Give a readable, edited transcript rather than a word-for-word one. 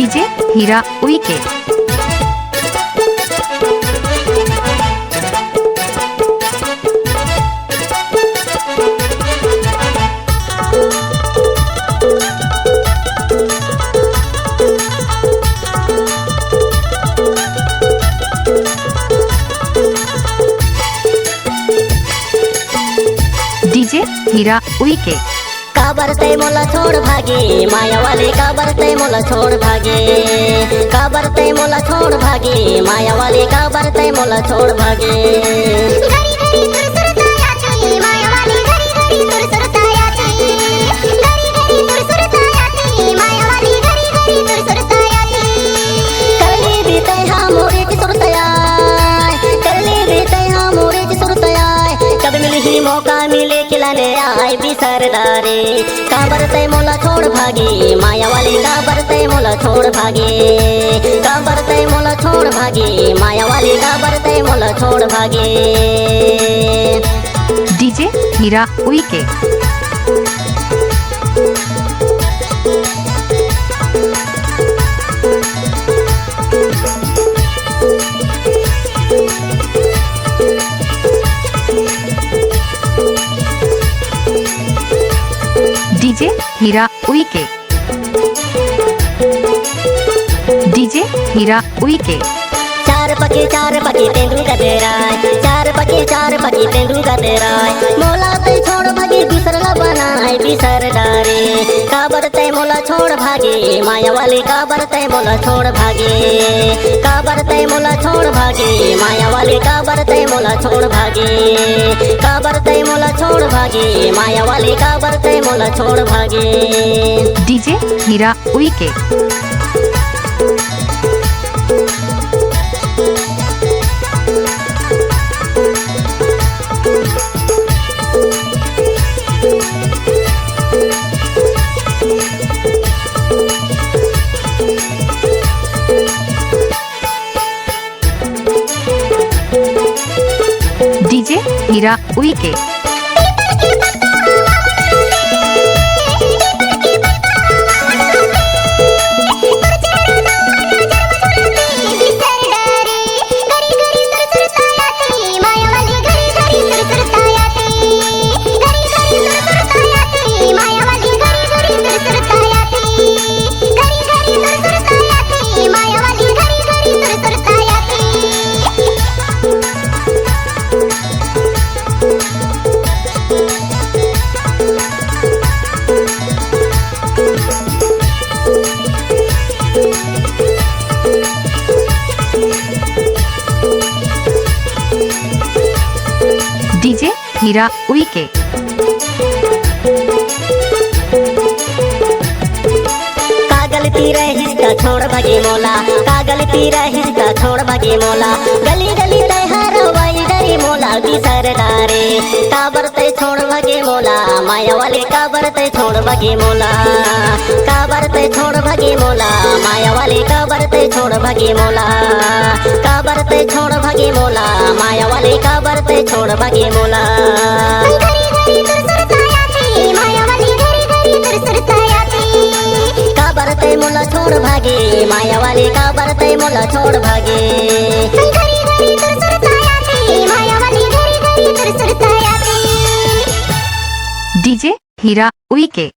DJ हीरा Uikey. DJ हीरा उइके। काबर ते मोला छोड़ भागे माया वाले, काबर ते मोला छोड़ भागे, काबर ते मोला छोड़ भागे माया वाले, काबर ते मोला छोड़ भागे। घरी घरी सुरसुरताया चली माया वाली, घरी घरी सुरसुरताया चली, घरी घरी सुरसुरताया चली माया वाली, घरी घरी सुरसुरताया चली। करले बीते हा मोरे की सुरतया, करले बीते हा मोरे की सुरतया, कब मिली मौका मिले खिलाने आए भी सरदारे। काबर ते मोला छोड़ भागे माया वाली, काबर ते मोला छोड़ भागे, काबर ते मोला छोड़ भागे माया वाली, काबर ते मोला छोड़ भागे। डीजे हीरा उइके। डीजे हीरा उइके। डीजे हीरा उइके। चार पके तेंदू का तेरा, चार पके तेंदू का तेरा, मोला ते छोड़ भागे दूसरा बनाए बिसर डारे। काबर ते मोला छोड़ भागे माया वाली, काबर ते मोला छोड़ भागे, काबर ते मोला छोड़ भागे माया वाली, काबर ते मोला छोड़ भागे, काबर ते मोला छोड़ भागे माया वाली, काबर ते मोला छोड़ भागे। डीजे हीरा उइके। डीजे हीरा उइके। डीजे हीरा उइके। गलती रही तो छोड़ भागे मोला, का गलती रही तो छोड़ भागे मोला, गली गली ते हरवाई डरी मोला बिसर डारे। काबर ते छोड़ भागे मोला माया वाले, काबर ते छोड़ भागे मोला, काबर ते छोड़ भागे मोला माया वाले, काबर ते छोड़ भागे मोला, काबर ते छोड़ भागे मोला माया वाले, काबर ते छोड़ भागे मोला। काबर ते मोला छोड़ भागे माया वाले, काबर ते मोला छोड़ भागे। डीजे हीरा उइके।